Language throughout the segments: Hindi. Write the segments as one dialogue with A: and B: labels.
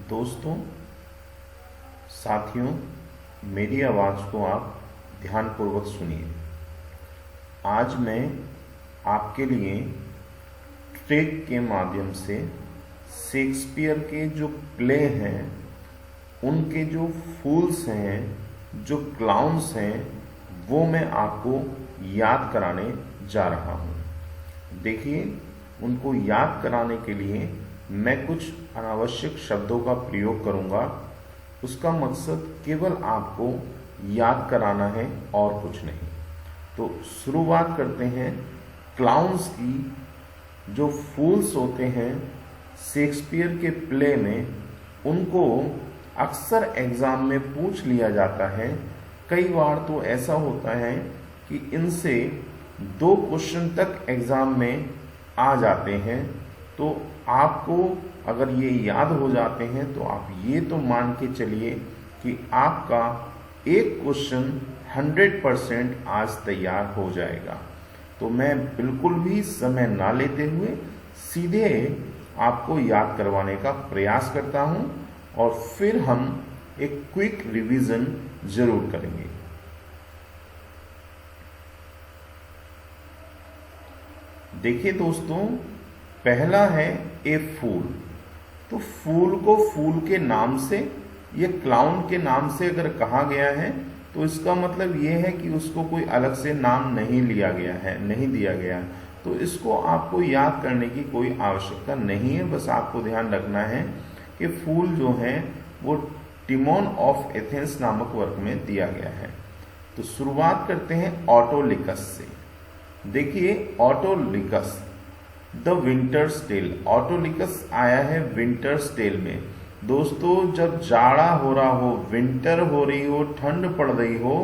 A: दोस्तों, साथियों, मेरी आवाज़ को आप ध्यानपूर्वक सुनिए। आज मैं आपके लिए ट्रिक के माध्यम से शेक्सपियर के जो प्ले हैं, उनके जो फूल्स हैं, जो क्लाउन्स हैं, वो मैं आपको याद कराने जा रहा हूँ। देखिए, उनको याद कराने के लिए मैं कुछ अनावश्यक शब्दों का प्रयोग करूंगा। उसका मकसद केवल आपको याद कराना है और कुछ नहीं। तो शुरुआत करते हैं क्लाउन्स की। जो फूल्स होते हैं शेक्सपियर के प्ले में, उनको अक्सर एग्जाम में पूछ लिया जाता है। कई बार तो ऐसा होता है कि इनसे 2 क्वेश्चन तक एग्जाम में आ जाते हैं। तो आपको अगर ये याद हो जाते हैं तो आप ये तो मान के चलिए कि आपका एक क्वेश्चन 100% आज तैयार हो जाएगा। तो मैं बिल्कुल भी समय ना लेते हुए सीधे आपको याद करवाने का प्रयास करता हूं और फिर हम एक क्विक रिवीजन जरूर करेंगे। देखिए दोस्तों, पहला है ए फूल। तो फूल को फूल के नाम से, ये क्लाउन के नाम से अगर कहा गया है तो इसका मतलब ये है कि उसको कोई अलग से नाम नहीं लिया गया है, नहीं दिया गया। तो इसको आपको याद करने की कोई आवश्यकता नहीं है। बस आपको ध्यान रखना है कि फूल जो है वो टिमोन ऑफ एथेंस नामक वर्क में दिया गया है। तो शुरुआत करते हैं ऑटोलिकस से। देखिए, ऑटोलिकस द विंटर्स टेल। ऑटोलिकस आया है विंटर्स टेल में। दोस्तों, जब जाड़ा हो रहा हो, विंटर हो रही हो, ठंड पड़ रही हो,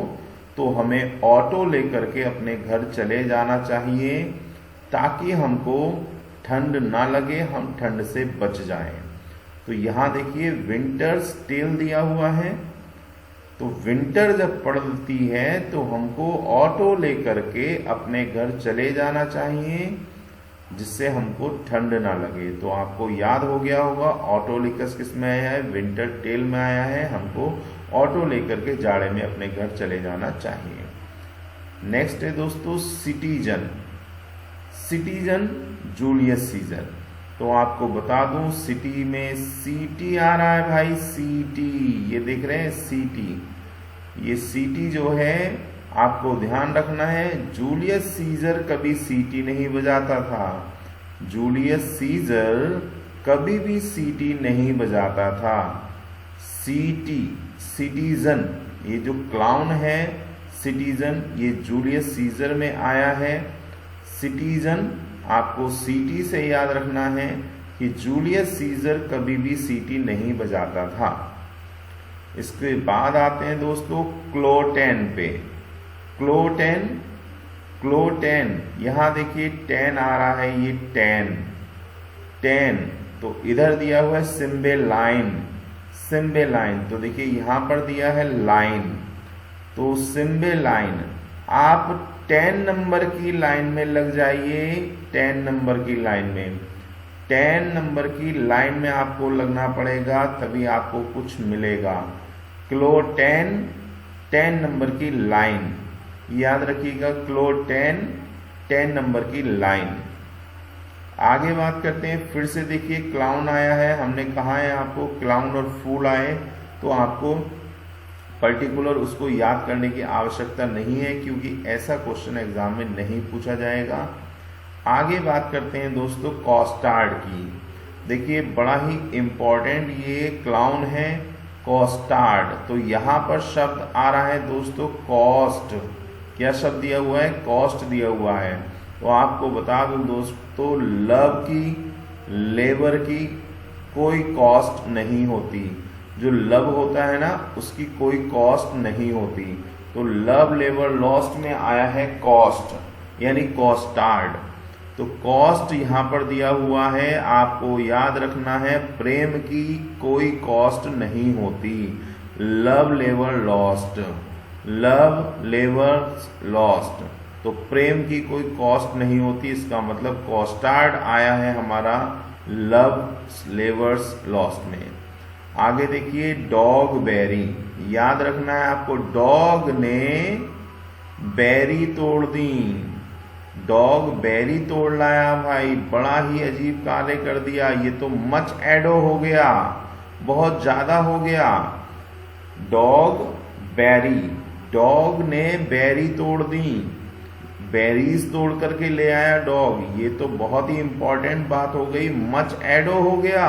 A: तो हमें ऑटो लेकर के अपने घर चले जाना चाहिए ताकि हमको ठंड ना लगे, हम ठंड से बच जाएं। तो यहाँ देखिए विंटर्स टेल दिया हुआ है। तो विंटर जब पड़ती है तो हमको ऑटो लेकर के अपने घर चले जाना चाहिए जिससे हमको ठंड ना लगे। तो आपको याद हो गया होगा ऑटोलिकस किस में आया है, विंटर टेल में आया है। हमको ऑटो लेकर के जाड़े में अपने घर चले जाना चाहिए। नेक्स्ट है दोस्तों सिटीजन। Citizen Julius Caesar. तो आपको बता दूं, सिटी में सीटी आ रहा है भाई, सीटी। ये देख रहे हैं सीटी। ये सीटी जो है आपको ध्यान रखना है, जूलियस सीजर कभी सीटी नहीं बजाता था। जूलियस सीजर कभी भी सीटी नहीं बजाता था। सीटी, सिटीजन, ये जो क्लाउन है सिटीजन, ये जूलियस सीजर में आया है। सिटीजन आपको सीटी से याद रखना है कि जूलियस सीजर कभी भी सीटी नहीं बजाता था। इसके बाद आते हैं दोस्तों क्लोटेन पे। क्लोटेन, क्लोटेन, यहां देखिए 10 आ रहा है, ये 10। तो इधर दिया हुआ है सिम्बेलाइन। सिम्बेलाइन, तो देखिए यहां पर दिया है लाइन। तो सिम्बेलाइन, आप 10 नंबर की लाइन में लग जाइए। 10 नंबर की लाइन में, 10 नंबर की लाइन में आपको लगना पड़ेगा, तभी आपको कुछ मिलेगा। क्लोटेन, 10 नंबर की लाइन, याद रखिएगा। क्लोटेन, 10 नंबर की लाइन। आगे बात करते हैं, फिर से देखिए क्लाउन आया है। हमने कहा है आपको क्लाउन और फूल आए तो आपको पर्टिकुलर उसको याद करने की आवश्यकता नहीं है, क्योंकि ऐसा क्वेश्चन एग्जाम में नहीं पूछा जाएगा। आगे बात करते हैं दोस्तों कॉस्टार्ड की। देखिए बड़ा ही इंपॉर्टेंट ये क्लाउन है कॉस्टार्ड। तो यहाँ पर शब्द आ रहा है दोस्तों कॉस्ट। क्या शब्द दिया हुआ है? कॉस्ट दिया हुआ है। तो आपको बता दूं दोस्तों, लव की, लेबर की कोई कॉस्ट नहीं होती। जो लव होता है ना, उसकी कोई कॉस्ट नहीं होती। तो लव लेबर लॉस्ट में आया है कॉस्ट, यानी कॉस्टार्ड। तो कॉस्ट यहां पर दिया हुआ है, आपको याद रखना है प्रेम की कोई कॉस्ट नहीं होती। Love labour lost, love labour lost, तो प्रेम की कोई कॉस्ट नहीं होती। इसका मतलब कॉस्टार्ड आया है हमारा लव लेवर्स लॉस्ट में। आगे देखिए डॉग बेरी, याद रखना है आपको, डॉग ने बेरी तोड़ दी, डॉग बेरी तोड़ लाया भाई, बड़ा ही अजीब कार्य कर दिया, ये तो मच एडो हो गया, बहुत ज्यादा हो गया। डॉग बेरी, डॉग ने बेरी तोड़ दी, बेरीज तोड़ करके ले आया डॉग, ये तो बहुत ही इंपॉर्टेंट बात हो गई। मच एडो हो गया,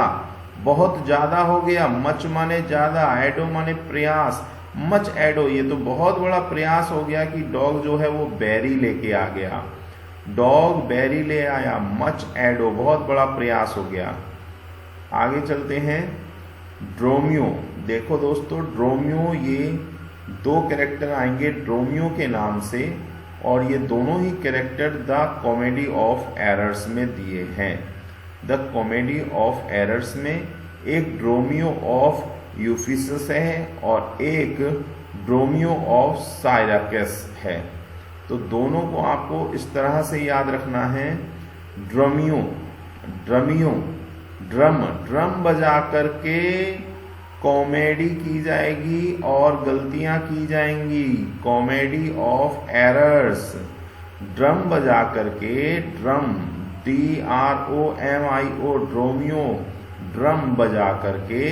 A: बहुत ज्यादा हो गया, मच माने ज्यादा, एडो माने प्रयास, मच एडो, ये तो बहुत बड़ा प्रयास हो गया कि डॉग जो है वो बेरी लेके आ गया, डॉग बेरी ले आया, मच एडो, बहुत बड़ा प्रयास हो गया। आगे चलते हैं, ड्रोमियो, देखो दोस्तों ड्रोमियो, ये दो कैरेक्टर आएंगे ड्रोमियो के नाम से, और ये दोनों ही character the comedy of errors में दिए हैं। द कॉमेडी ऑफ एरर्स में एक ड्रोमियो ऑफ यूफिसस है और एक ड्रोमियो ऑफ साइराकस है। तो दोनों को आपको इस तरह से याद रखना है। ड्रमियो, ड्रमियो, ड्रम, ड्रम बजा करके कॉमेडी की जाएगी और गलतियां की जाएंगी, कॉमेडी ऑफ एरर्स। ड्रम बजा करके, ड्रम, DROMIO, ड्रोमियो, ड्रम बजा करके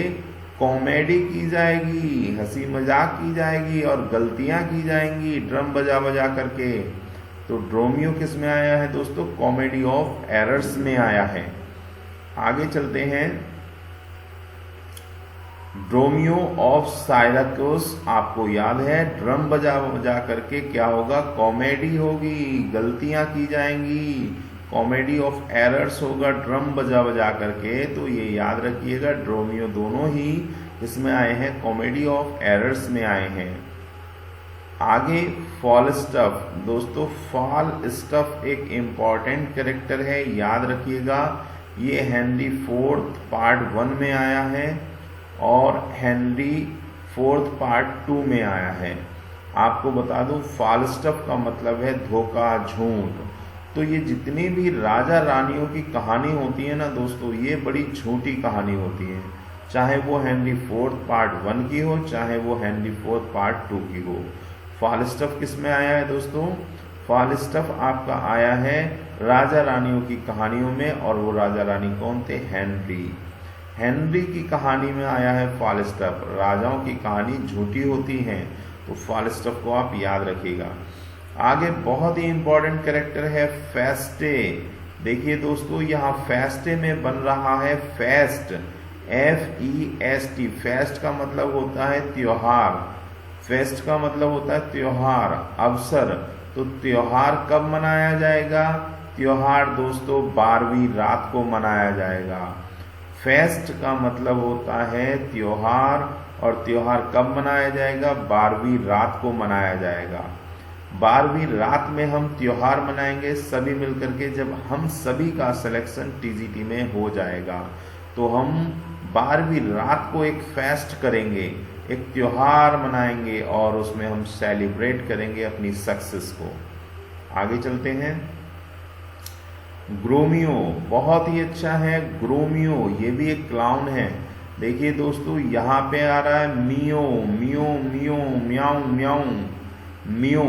A: कॉमेडी की जाएगी, हंसी मजाक की जाएगी और गलतियां की जाएंगी ड्रम बजा बजा करके। तो ड्रोमियो किस में आया है दोस्तों? कॉमेडी ऑफ एरर्स में आया है। आगे चलते हैं, ड्रोमियो ऑफ साइराकस, आपको याद है ड्रम बजा बजा करके क्या होगा? कॉमेडी होगी, गलतियां की जाएंगी। कॉमेडी ऑफ एरर्स होगा ड्रम बजा बजा करके। तो ये याद रखिएगा, ड्रोमियो दोनों ही इसमें आए हैं, कॉमेडी ऑफ एरर्स में आए हैं। आगे फॉलस्टफ, दोस्तों फॉलस्टफ एक इम्पॉर्टेंट कैरेक्टर है, याद रखिएगा। ये हेनरी फोर्थ पार्ट 1 में आया है और हेनरी फोर्थ पार्ट 2 में आया है। आपको बता दूं, फॉलस्टफ का मतलब है धोखा, झूठ। तो ये जितनी भी राजा रानियों की कहानी होती है ना दोस्तों, ये बड़ी झूठी कहानी होती है, चाहे वो हेनरी फोर्थ पार्ट 1 की हो, चाहे वो हेनरी फोर्थ पार्ट 2 की हो। फॉलस्टफ किस में आया है दोस्तों? फॉलस्टफ आपका आया है राजा रानियों की कहानियों में, और वो राजा रानी कौन थे? हेनरी। हेनरी की कहानी में आया है फॉलस्टफ। राजाओं की कहानी झूठी होती है, तो फॉलस्टफ को आप याद रखिएगा। आगे बहुत ही इंपॉर्टेंट कैरेक्टर है फेस्टे। देखिए दोस्तों, यहाँ फेस्टे में बन रहा है फेस्ट, FEST। फेस्ट का मतलब होता है त्योहार, फेस्ट का मतलब होता है त्योहार, अवसर। तो त्योहार कब मनाया जाएगा? त्योहार दोस्तों 12वीं रात को मनाया जाएगा। फेस्ट का मतलब होता है त्योहार, और त्योहार कब मनाया जाएगा? 12वीं रात को मनाया जाएगा। 12वीं रात में हम त्योहार मनाएंगे सभी मिलकर के। जब हम सभी का सिलेक्शन TGT में हो जाएगा तो हम 12वीं रात को एक फेस्ट करेंगे, एक त्योहार मनाएंगे और उसमें हम सेलिब्रेट करेंगे अपनी सक्सेस को। आगे चलते हैं, ग्रोमियो बहुत ही अच्छा है। ग्रोमियो ये भी एक क्लाउन है। देखिए दोस्तों, यहाँ पे आ रहा है मियो, मियो, मियो, म्याऊ, म्याऊ, मियो,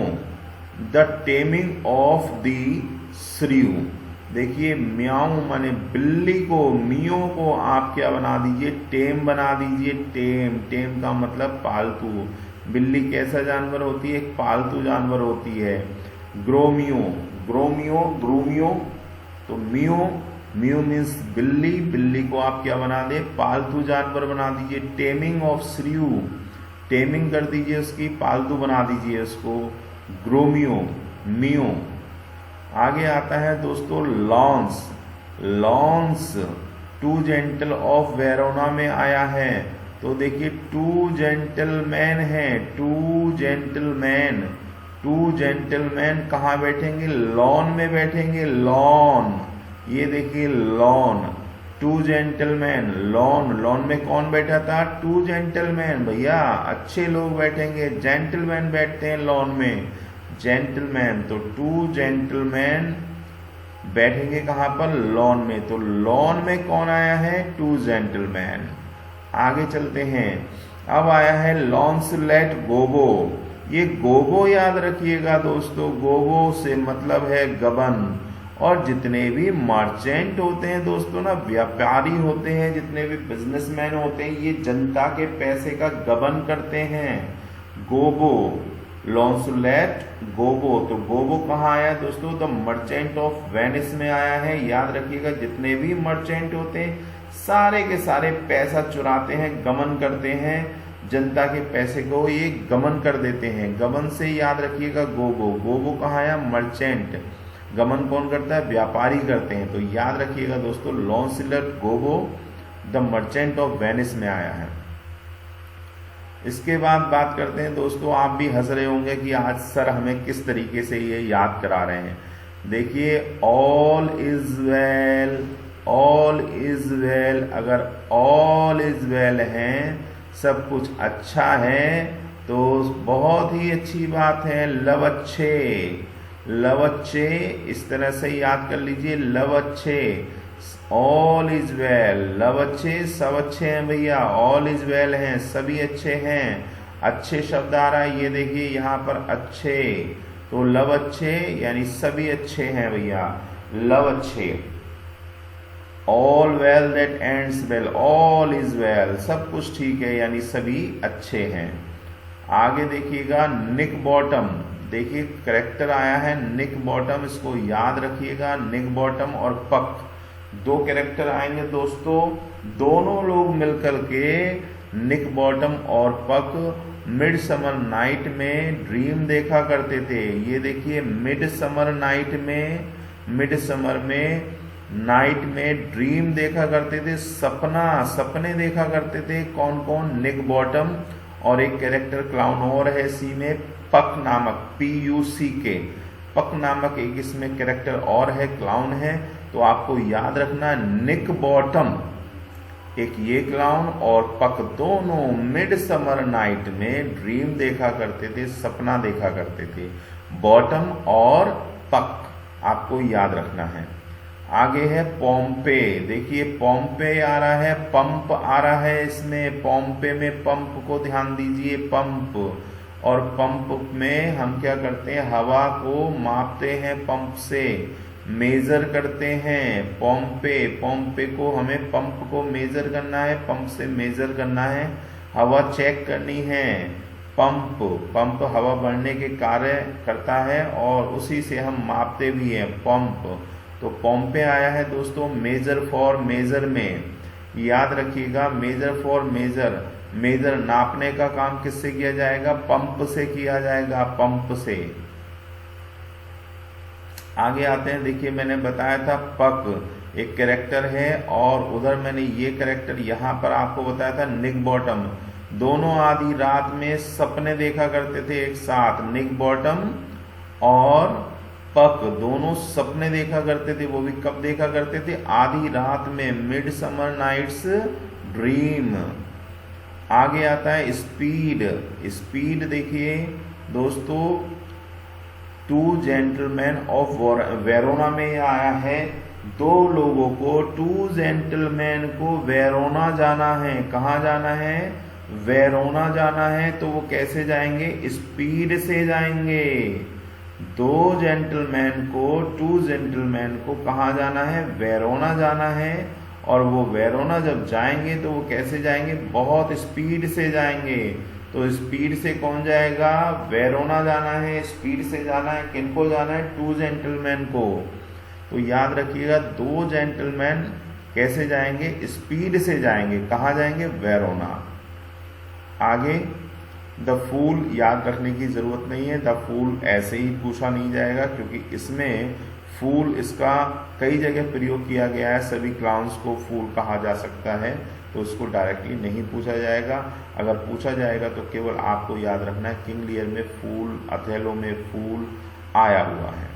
A: द टेमिंग ऑफ द श्रीयू। देखिए म्याऊ माने बिल्ली को, मियो को आप क्या बना दीजिए? टेम बना दीजिए। टेम, टेम का मतलब पालतू। बिल्ली कैसा जानवर होती है? एक पालतू जानवर होती है। ग्रोमियो, ग्रोमियो, ग्रोमियो, तो मियो, मियो मीन्स बिल्ली, बिल्ली को आप क्या बना दे? पालतू जानवर बना दीजिए। टेमिंग ऑफ श्रीयू, टेमिंग कर दीजिए उसकी, पालतू बना दीजिए उसको। ग्रोमियो, मियो। आगे आता है दोस्तों lawns. Lawns two gentle of Verona में आया है। तो देखिए टू जेंटलमैन है, टू जेंटलमैन। टू जेंटलमैन कहाँ बैठेंगे? लॉन में बैठेंगे, लॉन। ये देखिए lawn, two gentleman, lawn. Lawn में कौन बैठा था? Two gentleman. भैया अच्छे लोग बैठेंगे, जेंटलमैन बैठते हैं लॉन में, जेंटलमैन। तो टू जेंटलमैन बैठेंगे कहाँ पर? लॉन में। तो लॉन में कौन आया है? Two gentleman. आगे चलते हैं। अब आया है लॉन्सलेट गोगो। ये गोगो याद रखिएगा दोस्तों, गोगो से मतलब है गबन। और जितने भी मर्चेंट होते हैं दोस्तों ना, व्यापारी होते हैं, जितने भी बिजनेसमैन होते हैं, ये जनता के पैसे का गबन करते हैं। गोगो, लॉन्सलेट गोगो। तो गोगो कहाँ आया दोस्तों? द मर्चेंट ऑफ वेनिस में आया है। याद रखिएगा, जितने भी मर्चेंट होते हैं सारे के सारे पैसा चुराते हैं, गमन करते हैं, जनता के पैसे को ये गमन कर देते हैं। गमन से याद रखिएगा गोगो। गोगो कहाँ आया? मर्चेंट। गमन कौन करता है? व्यापारी करते हैं। तो याद रखिएगा दोस्तों, Launcelot Gobbo the Merchant of Venice में आया है। इसके बाद बात करते हैं दोस्तों, आप भी हंस रहे होंगे कि आज सर हमें किस तरीके से ये याद करा रहे हैं। देखिए, all is well, all is well. अगर ऑल इज वेल है, सब कुछ अच्छा है, तो बहुत ही अच्छी बात है। लव अच्छे, लव अच्छे, इस तरह से याद कर लीजिए, लव अच्छे, ऑल इज वेल। लव अच्छे, सब अच्छे हैं भैया, ऑल इज वेल हैं, सभी अच्छे हैं। अच्छे शब्द आ रहा है, ये देखिए यहाँ पर अच्छे, तो लव अच्छे यानी सभी अच्छे हैं भैया, लव अच्छे। All well that ends well, all is well, सब कुछ ठीक है यानी सभी अच्छे हैं। आगे देखिएगा, निक बॉटम। देखिए करेक्टर आया है निक बॉटम, इसको याद रखिएगा। निक बॉटम और पक, दो कैरेक्टर आएंगे दोस्तों। दोनों लोग मिलकर के निक बॉटम और पक मिड समर नाइट में ड्रीम देखा करते थे। ये देखिए, मिड समर नाइट में, मिड समर में नाइट में ड्रीम देखा करते थे, सपना, सपने देखा करते थे। कौन कौन? निक बॉटम और एक कैरेक्टर क्लाउन और है इसी में, पक नामक, PUCK, पक नामक एक इसमें कैरेक्टर और है, क्लाउन है। तो आपको याद रखना, निक बॉटम एक ये क्लाउन और पक दोनों मिड समर नाइट में ड्रीम देखा करते थे, सपना देखा करते थे। बॉटम और पक आपको याद रखना है। आगे है पोम्पे। देखिए पोम्पे आ रहा है, पंप आ रहा है इसमें। पोम्पे में पंप को ध्यान दीजिए, पंप। और पंप में हम क्या करते हैं? हवा को मापते हैं पंप से, मेजर करते हैं। पोम्पे, पोम्पे को हमें पंप को मेजर करना है, पंप से मेजर करना है, हवा चेक करनी है। पंप, पंप हवा बढ़ने के कार्य करता है और उसी से हम मापते भी हैं, पंप। तो पोम्पे आया है दोस्तों मेजर फॉर मेजर में। याद रखिएगा, मेजर फॉर मेजर, मेजर नापने का काम किससे किया जाएगा? पंप से किया जाएगा, पंप से। आगे आते हैं, देखिए मैंने बताया था पक एक कैरेक्टर है और उधर मैंने ये कैरेक्टर यहाँ पर आपको बताया था निक बॉटम। दोनों आधी रात में सपने देखा करते थे एक साथ, निक बॉटम और पक दोनों सपने देखा करते थे। वो भी कब देखा करते थे? आधी रात में, मिड समर नाइट्स ड्रीम। आगे आता है स्पीड। स्पीड देखिए दोस्तों, टू जेंटलमैन ऑफ वेरोना में आया है। दो लोगों को, टू जेंटलमैन को वेरोना जाना है। कहाँ जाना है? वेरोना जाना है। तो वो कैसे जाएंगे? स्पीड से जाएंगे। दो जेंटलमैन को, टू जेंटलमैन को कहाँ जाना है? वेरोना जाना है। और वो वेरोना जब जाएंगे तो वो कैसे जाएंगे? बहुत स्पीड से जाएंगे। तो स्पीड से कौन जाएगा? वेरोना जाना है, स्पीड से जाना है। किनको जाना है? टू जेंटलमैन को। तो याद रखिएगा, दो जेंटलमैन कैसे जाएंगे? स्पीड से जाएंगे। कहाँ जाएंगे? वेरोना। आगे द फूल याद रखने की जरूरत नहीं है, द फूल ऐसे ही पूछा नहीं जाएगा क्योंकि इसमें फूल इसका कई जगह प्रयोग किया गया है। सभी क्लाउन्स को फूल कहा जा सकता है, तो उसको डायरेक्टली नहीं पूछा जाएगा। अगर पूछा जाएगा तो केवल आपको याद रखना है किंग लियर में फूल, अथेलो में फूल आया हुआ है।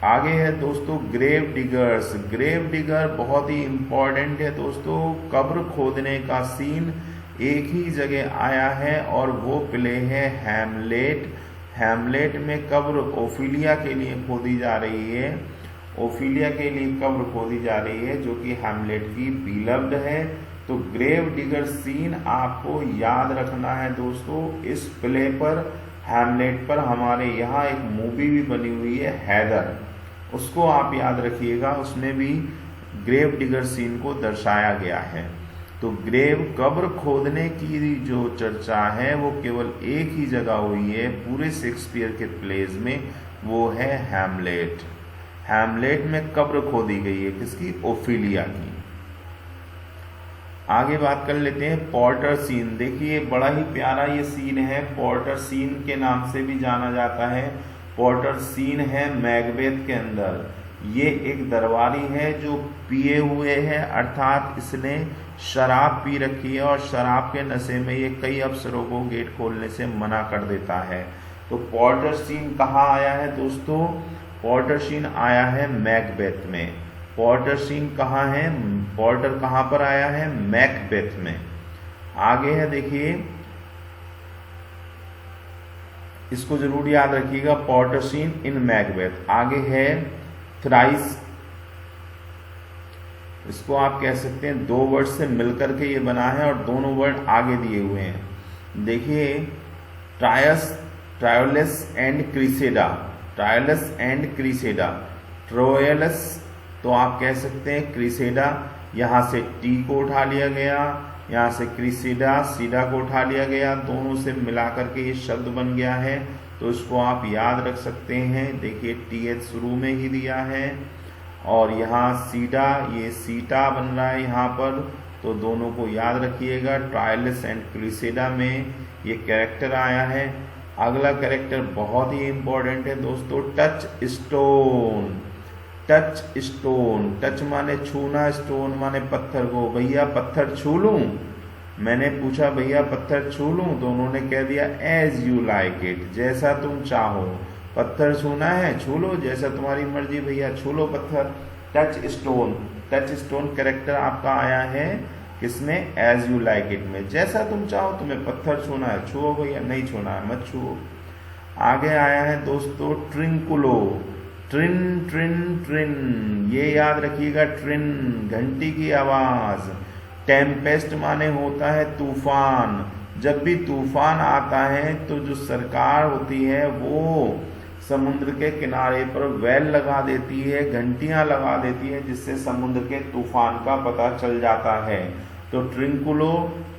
A: आगे है दोस्तों ग्रेव डिगर्स। ग्रेव डिगर बहुत ही इंपॉर्टेंट है दोस्तों। कब्र खोदने का सीन एक ही जगह आया है और वो प्ले है हैमलेट। हैमलेट में कब्र ओफिलिया के लिए खोदी जा रही है। ओफिलिया के लिए कब्र खोदी जा रही है जो कि हैमलेट की बिलव्ड है। तो ग्रेव डिगर सीन आपको याद रखना है दोस्तों। इस प्ले पर, हैमलेट पर हमारे यहाँ एक मूवी भी बनी हुई है हैदर, उसको आप याद रखिएगा, उसमें भी ग्रेव डिगर सीन को दर्शाया गया है। तो ग्रेव, कब्र खोदने की जो चर्चा है वो केवल एक ही जगह हुई है पूरे शेक्सपियर के प्लेज में, वो है हैमलेट। हैमलेट में कब्र खोदी गई है, किसकी? ओफिलिया की। आगे बात कर लेते हैं पोर्टर सीन। देखिए बड़ा ही प्यारा ये सीन है, पोर्टर सीन के नाम से भी जाना जाता है। पोर्टर सीन है मैकबेथ के अंदर। ये एक दरबारी है जो पिए हुए है, अर्थात इसने शराब पी रखी है और शराब के नशे में ये कई अफसरों को गेट खोलने से मना कर देता है। तो पोर्टर सीन कहाँ आया है दोस्तों? पोर्टर सीन आया है मैकबेथ में। पोर्टर सीन कहाँ है? पोर्टर कहाँ पर आया है? मैकबेथ में। आगे है, देखिए इसको जरूर याद रखिएगा, पोर्टर सीन इन मैकबेथ। आगे है थ्राइस, इसको आप कह सकते हैं दो वर्ड से मिलकर के ये बना है और दोनों वर्ड आगे दिए हुए हैं। देखिए ट्रायोलस एंड क्रीसेडा, ट्रायोलस एंड क्रीसेडा, ट्रोयलस तो आप कह सकते हैं क्रीसेडा, यहाँ से टी को उठा लिया गया, यहाँ से क्रीसेडा सीडा को उठा लिया गया, दोनों से मिलाकर के ये शब्द बन गया है। तो इसको आप याद रख सकते हैं। देखिए TH शुरू में ही दिया है और यहाँ सीडा, ये सीटा बन रहा है यहाँ पर, तो दोनों को याद रखिएगा। ट्रायलिस एंड क्रीसेडा में ये कैरेक्टर आया है। अगला कैरेक्टर बहुत ही इंपॉर्टेंट है दोस्तों, touch stone. Touch stone, touch माने छूना, स्टोन माने पत्थर को। भैया पत्थर छू लूं? मैंने पूछा भैया पत्थर छू लूं? तो उन्होंने कह दिया एज यू लाइक इट, जैसा तुम चाहो। पत्थर छूना है छू लो, जैसा तुम्हारी मर्जी भैया छू लो पत्थर। Touch stone, touch stone character आपका आया है किसमें? एज यू लाइक इट में। जैसा तुम चाहो, तुम्हें पत्थर छूना है छुओ भैया, नहीं छूना है मत छुओ। आगे आया है दोस्तों ट्रिंकुलो, ट्रिन ट्रिन ट्रिन, ये याद रखिएगा, ट्रिन घंटी की आवाज। टेम्पेस्ट माने होता है तूफान। जब भी तूफान आता है तो जो सरकार होती है वो समुद्र के किनारे पर वेल लगा देती है, घंटियां लगा देती है, जिससे समुद्र के तूफान का पता चल जाता है। तो ट्रिंकुलो,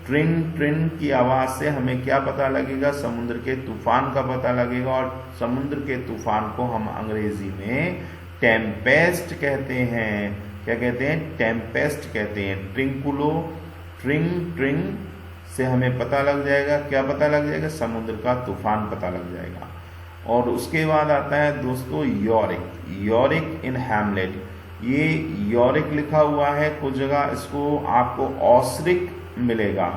A: ट्रिन ट्रिन की आवाज से हमें क्या पता लगेगा? समुद्र के तूफान का पता लगेगा। और समुद्र के तूफान को हम अंग्रेजी में टेम्पेस्ट कहते हैं। क्या कहते हैं? टेम्पेस्ट कहते हैं। ट्रिंकुलो, ट्रिंग ट्रिंग से हमें पता लग जाएगा, क्या पता लग जाएगा? समुद्र का तूफान पता लग जाएगा। और उसके बाद आता है दोस्तों यॉरिक, यॉरिक इन हैमलेट। ये यॉरिक लिखा हुआ है कुछ जगह, इसको आपको ऑसरिक मिलेगा।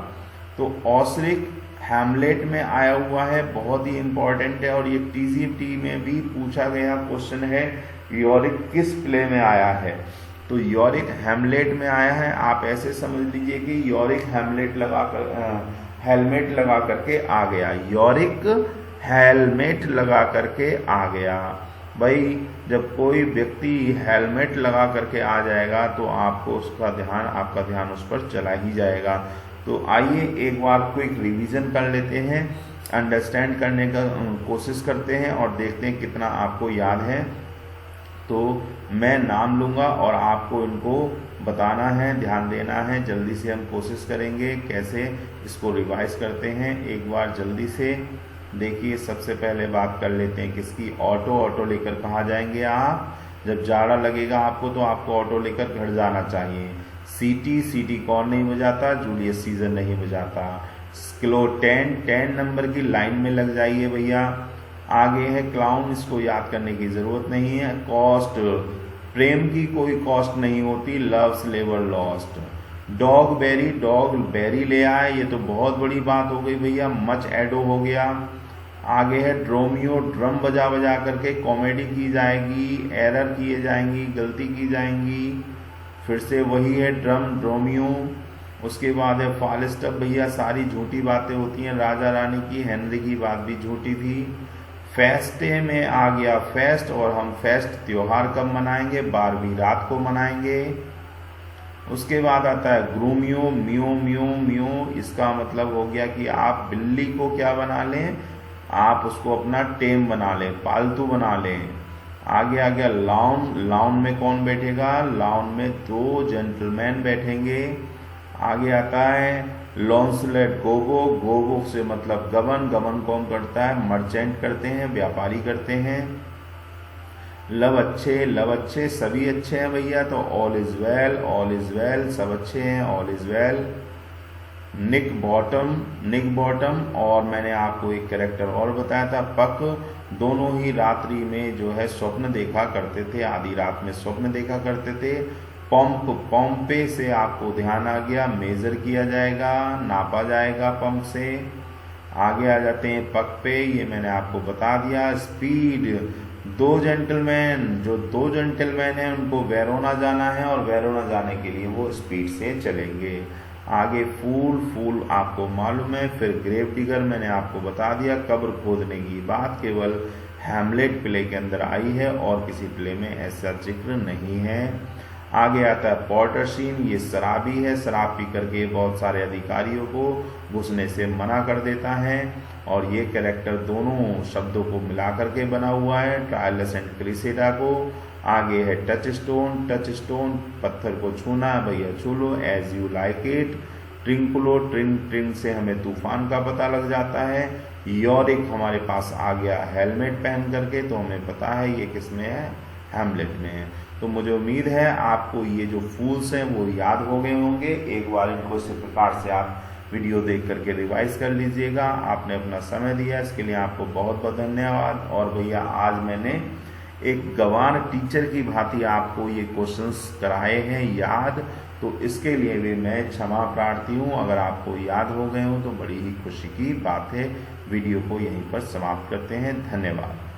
A: तो ऑसरिक हैमलेट में आया हुआ है, बहुत ही इंपॉर्टेंट है और ये TGT में भी पूछा गया क्वेश्चन है, यॉरिक किस प्ले में आया है? तो यॉरिक हैमलेट में आया है। आप ऐसे समझ लीजिए कि यॉरिक हैमलेट हेलमेट लगा करके आ गया, यॉरिक हेलमेट लगा करके आ गया। भाई जब कोई व्यक्ति हेलमेट लगा करके आ जाएगा तो आपको उसका ध्यान, आपका ध्यान उस पर चला ही जाएगा। तो आइए एक बार क्विक रिवीजन कर लेते हैं, अंडरस्टैंड करने का कोशिश करते हैं और देखते हैं कितना आपको याद है। तो मैं नाम लूँगा और आपको इनको बताना है, ध्यान देना है। जल्दी से हम कोशिश करेंगे कैसे इसको रिवाइज करते हैं। एक बार जल्दी से देखिए, सबसे पहले बात कर लेते हैं किसकी? ऑटो। ऑटो लेकर कहाँ जाएंगे आप? जब जाड़ा लगेगा आपको तो आपको ऑटो लेकर घर जाना चाहिए। सीटी, सीटी कौन नहीं बजाता? जूलियस सीजर नहीं बजाता। किलो 10 नंबर की लाइन में लग जाइए भैया। आगे है क्लाउन, इसको याद करने की जरूरत नहीं है। कॉस्ट, प्रेम की कोई कॉस्ट नहीं होती, लव्स लेवर Lost. Dogberry, Dogberry ले आए, ये तो बहुत बड़ी बात हो गई भैया, मच एडो हो गया। आगे है ड्रोमियो, ड्रम बजा बजा करके कॉमेडी की जाएगी, एरर किए जाएंगी, गलती की जाएंगी। फिर से वही है ड्रम, ड्रोमियो। उसके बाद है फालिस्टप, भैया सारी झूठी बातें होती हैं राजा रानी की, हेनरी की बात भी झूठी थी। फेस्टे में आ गया फेस्ट, और हम फेस्ट त्योहार कब मनाएंगे? 12वीं रात को मनाएंगे। उसके बाद आता है ग्रूमियो, मियो मियो मियो। इसका मतलब हो गया कि आप बिल्ली को क्या बना लें, आप उसको अपना टेम बना लें, पालतू बना लें। आगे आ गया लॉन। लॉन में कौन बैठेगा, लॉन में 2 जेंटलमैन बैठेंगे। आगे आता है लॉन्सलेट गोगो। गोगो से मतलब गबन। गबन कौन करता है, मर्चेंट करते हैं, व्यापारी करते हैं। लव अच्छे, लव अच्छे, सभी अच्छे हैं भैया, तो all is well, all is well, सब अच्छे हैं, all is well. Nick Bottom, Nick Bottom. और मैंने आपको एक कैरेक्टर और बताया था, पक। दोनों ही रात्रि में जो है स्वप्न देखा करते थे, आधी रात में स्वप्न देखा करते थे। पंप, पंपे से आपको ध्यान आ गया, मेजर किया जाएगा, नापा जाएगा पंप से। आगे आ जाते हैं पक पे, ये मैंने आपको बता दिया। स्पीड, 2 जेंटलमैन, जो 2 जेंटलमैन हैं उनको वेरोना जाना है और वेरोना जाने के लिए वो स्पीड से चलेंगे। आगे फूल, फूल आपको मालूम है। फिर ग्रेव डिगर मैंने आपको बता दिया, कब्र खोदने की बात केवल हैमलेट प्ले के अंदर आई है और किसी प्ले में ऐसा जिक्र नहीं है। आगे आता है पॉर्टर सीन, ये शराबी है, शराब पी करके बहुत सारे अधिकारियों को घुसने से मना कर देता है। और ये कैरेक्टर दोनों शब्दों को मिला करके बना हुआ है, ट्रायलस एंड क्रिसेडा को। आगे है टच स्टोन, टच स्टोन पत्थर को छूना है भैया, छू लो as you like it. Trinculo, ट्रिंग, ट्रिंग से हमें तूफान का पता लग जाता है। यॉरिक हमारे पास आ गया हेलमेट पहन करके, तो हमें पता है ये किस में है, हैमलेट में है। तो मुझे उम्मीद है आपको ये जो फूल्स हैं वो याद हो गए होंगे। एक बार इनको इसी प्रकार से आप वीडियो देख करके रिवाइज कर लीजिएगा। आपने अपना समय दिया, इसके लिए आपको बहुत बहुत धन्यवाद। और भैया आज मैंने एक गंवार टीचर की भांति आपको ये क्वेश्चंस कराए हैं याद, तो इसके लिए भी मैं क्षमा प्रार्थी हूँ। अगर आपको याद हो गए हो तो बड़ी ही खुशी की बात है। वीडियो को यहीं पर समाप्त करते हैं। धन्यवाद।